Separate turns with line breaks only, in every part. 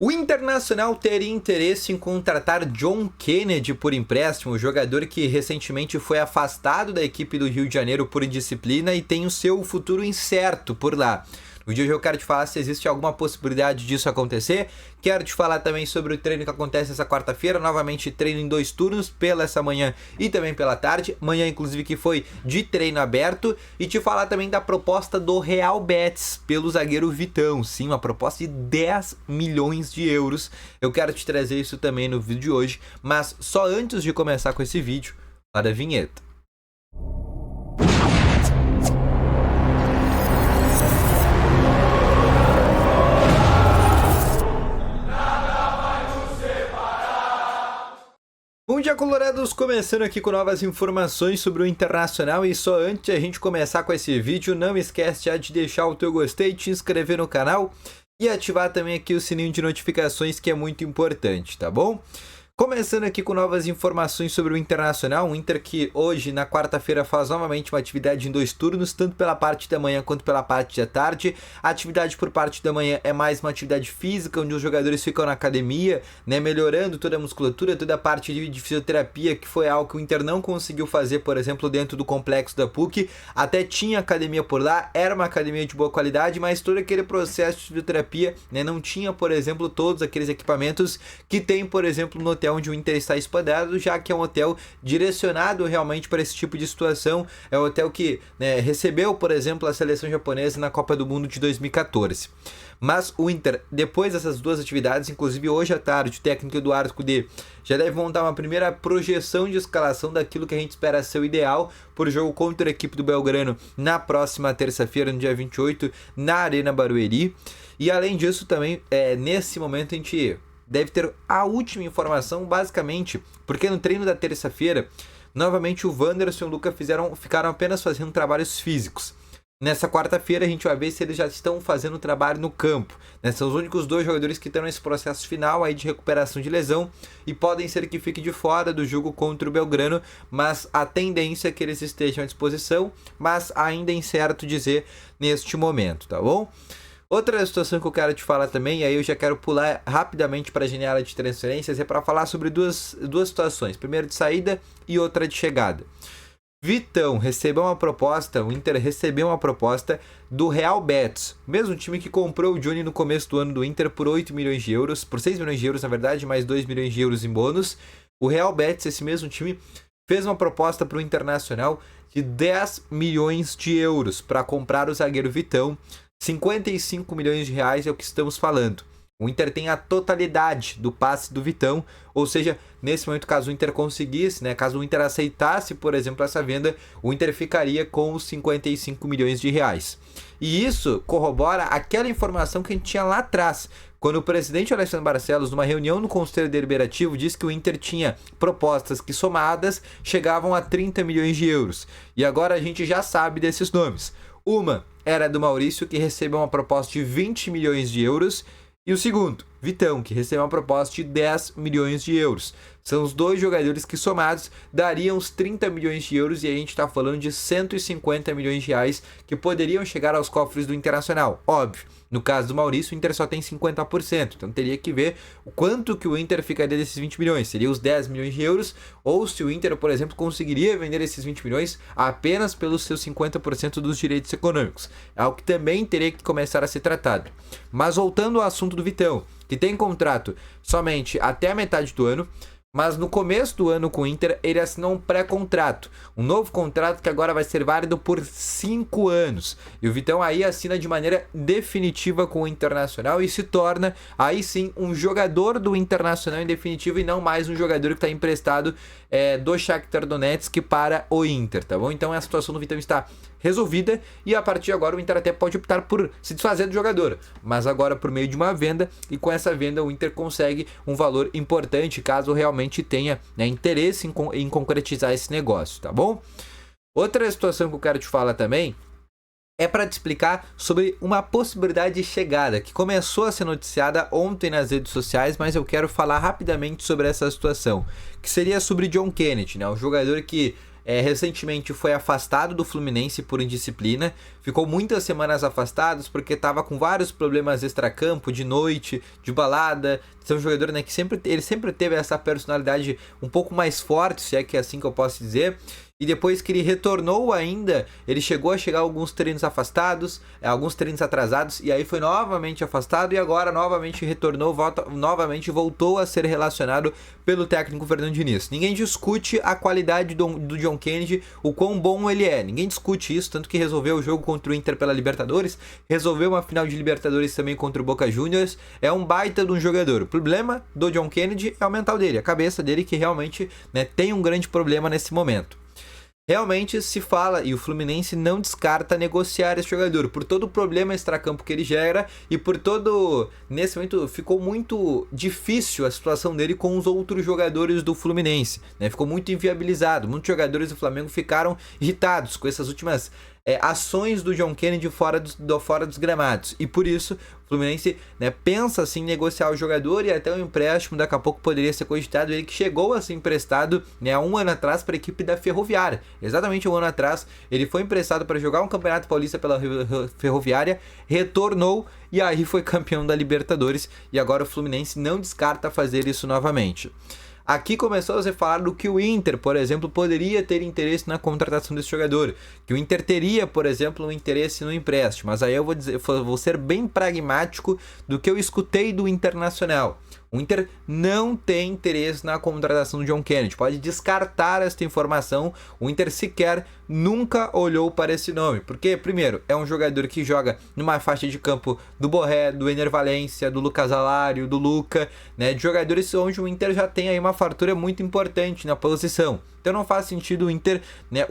O Internacional teria interesse em contratar John Kennedy por empréstimo, o jogador que recentemente foi afastado da equipe do Rio de Janeiro por indisciplina e tem o seu futuro incerto por lá. No dia de hoje eu quero te falar se existe alguma possibilidade disso acontecer. Quero te falar também sobre o treino que acontece essa quarta-feira. Novamente treino em 2 turnos, pela essa manhã e também pela tarde. Manhã inclusive que foi de treino aberto. E te falar também da proposta do Real Betis pelo zagueiro Vitão. Sim, uma proposta de 10 milhões de euros. Eu quero te trazer isso também no vídeo de hoje. Mas só antes de começar com esse vídeo, para a vinheta. Bom dia, colorados! Começando aqui com novas informações sobre o Internacional. E só antes de a gente começar com esse vídeo, não esquece já de deixar o teu gostei, te inscrever no canal e ativar também aqui o sininho de notificações, que é muito importante, tá bom? Começando aqui com novas informações sobre o Internacional, o Inter que hoje, na quarta-feira, faz novamente uma atividade em 2 turnos, tanto pela parte da manhã quanto pela parte da tarde. A atividade por parte da manhã é mais uma atividade física, onde os jogadores ficam na academia, né, melhorando toda a musculatura, toda a parte de fisioterapia, que foi algo que o Inter não conseguiu fazer, por exemplo, dentro do complexo da PUC. Até tinha academia por lá, era uma academia de boa qualidade, mas todo aquele processo de fisioterapia, né, não tinha, por exemplo, todos aqueles equipamentos que tem, por exemplo, no hotel onde o Inter está hospedado, já que é um hotel direcionado realmente para esse tipo de situação. É um hotel que, né, recebeu, por exemplo, a seleção japonesa na Copa do Mundo de 2014. Mas o Inter, depois dessas 2 atividades, inclusive hoje à tarde, o técnico Eduardo Cudê já deve montar uma primeira projeção de escalação daquilo que a gente espera ser o ideal por jogo contra a equipe do Belgrano na próxima terça-feira, no dia 28, na Arena Barueri. E além disso também, nesse momento a gente deve ter a última informação, basicamente, porque no treino da terça-feira, novamente o Wanderson e o Luca ficaram apenas fazendo trabalhos físicos. Nessa quarta-feira a gente vai ver se eles já estão fazendo trabalho no campo, né? São os únicos 2 jogadores que estão nesse processo final aí de recuperação de lesão e podem ser que fiquem de fora do jogo contra o Belgrano, mas a tendência é que eles estejam à disposição, mas ainda é incerto dizer neste momento, tá bom? Outra situação que eu quero te falar também, e aí eu já quero pular rapidamente para a janela de transferências, é para falar sobre duas situações. Primeiro de saída e outra de chegada. Vitão recebeu uma proposta, o Inter recebeu uma proposta do Real Betis, mesmo time que comprou o Johnny no começo do ano do Inter por 8 milhões de euros, por 6 milhões de euros na verdade, mais 2 milhões de euros em bônus. O Real Betis, esse mesmo time, fez uma proposta para o Internacional de 10 milhões de euros para comprar o zagueiro Vitão. 55 milhões de reais é o que estamos falando. O Inter tem a totalidade do passe do Vitão, ou seja, nesse momento, caso o Inter conseguisse, né, caso o Inter aceitasse, por exemplo, essa venda, o Inter ficaria com os 55 milhões de reais. E isso corrobora aquela informação que a gente tinha lá atrás, quando o presidente Alessandro Barcelos, numa reunião no Conselho Deliberativo, disse que o Inter tinha propostas que somadas chegavam a 30 milhões de euros. E agora a gente já sabe desses nomes. Uma era do Maurício, que recebeu uma proposta de 20 milhões de euros. E o segundo, Vitão, que recebeu uma proposta de 10 milhões de euros. São os 2 jogadores que somados dariam uns 30 milhões de euros e a gente está falando de 150 milhões de reais que poderiam chegar aos cofres do Internacional. Óbvio, no caso do Maurício, o Inter só tem 50%, então teria que ver o quanto que o Inter ficaria desses 20 milhões. Seria os 10 milhões de euros ou se o Inter, por exemplo, conseguiria vender esses 20 milhões apenas pelos seus 50% dos direitos econômicos. É algo que também teria que começar a ser tratado. Mas voltando ao assunto do Vitão, que tem contrato somente até a metade do ano, mas no começo do ano com o Inter ele assinou um pré-contrato, um novo contrato que agora vai ser válido por 5 anos. E o Vitão aí assina de maneira definitiva com o Internacional e se torna aí sim um jogador do Internacional em definitivo e não mais um jogador que está emprestado do Shakhtar Donetsk para o Inter, tá bom? Então a situação do Vitão está resolvida e a partir de agora o Inter até pode optar por se desfazer do jogador, mas agora por meio de uma venda, e com essa venda o Inter consegue um valor importante caso realmente tenha, né, interesse em concretizar esse negócio, tá bom? Outra situação que eu quero te falar também é para te explicar sobre uma possibilidade de chegada que começou a ser noticiada ontem nas redes sociais, mas eu quero falar rapidamente sobre essa situação, que seria sobre John Kennedy, né? Um jogador que recentemente foi afastado do Fluminense por indisciplina, ficou muitas semanas afastado porque estava com vários problemas extracampo, de noite, de balada. É um jogador, né, que ele sempre teve essa personalidade um pouco mais forte, se é que é assim que eu posso dizer. E depois que ele retornou ainda, ele chegou a chegar a alguns treinos afastados, alguns treinos atrasados, e aí foi novamente afastado e agora novamente retornou, novamente voltou a ser relacionado pelo técnico Fernando Diniz. Ninguém discute a qualidade do John Kennedy, o quão bom ele é, ninguém discute isso, tanto que resolveu o jogo contra o Inter pela Libertadores, resolveu uma final de Libertadores também contra o Boca Juniors, é um baita de um jogador. O problema do John Kennedy é o mental dele, a cabeça dele que realmente, né, tem um grande problema nesse momento. Realmente se fala, e o Fluminense não descarta negociar esse jogador, por todo o problema extracampo que ele gera e por todo... Nesse momento ficou muito difícil a situação dele com os outros jogadores do Fluminense, né? Ficou muito inviabilizado, muitos jogadores do Flamengo ficaram irritados com essas últimas ações do John Kennedy fora dos gramados, e por isso o Fluminense, né, pensa assim em negociar o jogador, e até o empréstimo daqui a pouco poderia ser cogitado. Ele que chegou a ser emprestado, né, há um ano atrás para a equipe da Ferroviária, exatamente um ano atrás ele foi emprestado para jogar um Campeonato Paulista pela Ferroviária, retornou e aí foi campeão da Libertadores, e agora o Fluminense não descarta fazer isso novamente. Aqui começou a ser falado que o Inter, por exemplo, poderia ter interesse na contratação desse jogador, que o Inter teria, por exemplo, um interesse no empréstimo, mas aí eu vou ser bem pragmático do que eu escutei do Internacional. O Inter não tem interesse na contratação do John Kennedy, pode descartar esta informação. O Inter sequer nunca olhou para esse nome, porque, primeiro, é um jogador que joga numa faixa de campo do Borré, do Ener Valencia, do Lucas Alário, do Luca, né, de jogadores onde o Inter já tem aí uma fartura muito importante na posição. Então não faz sentido o Inter, né,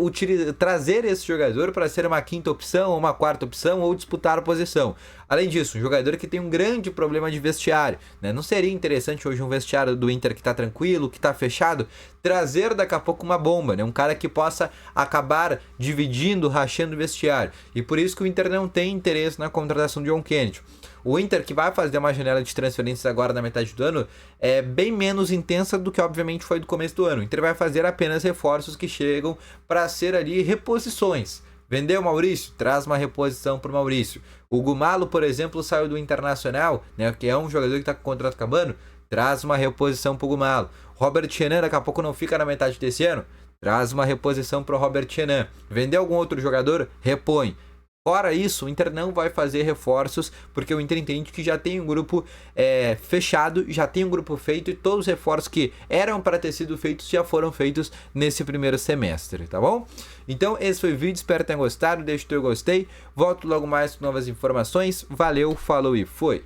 trazer esse jogador para ser uma quinta opção, ou uma quarta opção, ou disputar a posição. Além disso, um jogador que tem um grande problema de vestiário, né? Não seria interessante hoje um vestiário do Inter que está tranquilo, que está fechado, trazer daqui a pouco uma bomba, né? Um cara que possa acabar dividindo, rachando o vestiário. E por isso que o Inter não tem interesse na contratação de John Kennedy. O Inter, que vai fazer uma janela de transferências agora na metade do ano, é bem menos intensa do que obviamente foi do começo do ano. O Inter vai fazer apenas reforços que chegam para ser ali reposições. Vendeu o Maurício? Traz uma reposição para o Maurício. O Gumalo, por exemplo, saiu do Internacional, né, que é um jogador que está com o contrato acabando, traz uma reposição para o Gumalo. Robert Chenan daqui a pouco não fica na metade desse ano, traz uma reposição para o Robert Chenan. Vendeu algum outro jogador? Repõe. Fora isso, o Inter não vai fazer reforços, porque o Inter entende que já tem um grupo fechado, já tem um grupo feito, e todos os reforços que eram para ter sido feitos já foram feitos nesse primeiro semestre, tá bom? Então esse foi o vídeo, espero que tenham gostado, deixa o teu gostei, volto logo mais com novas informações, valeu, falou e foi!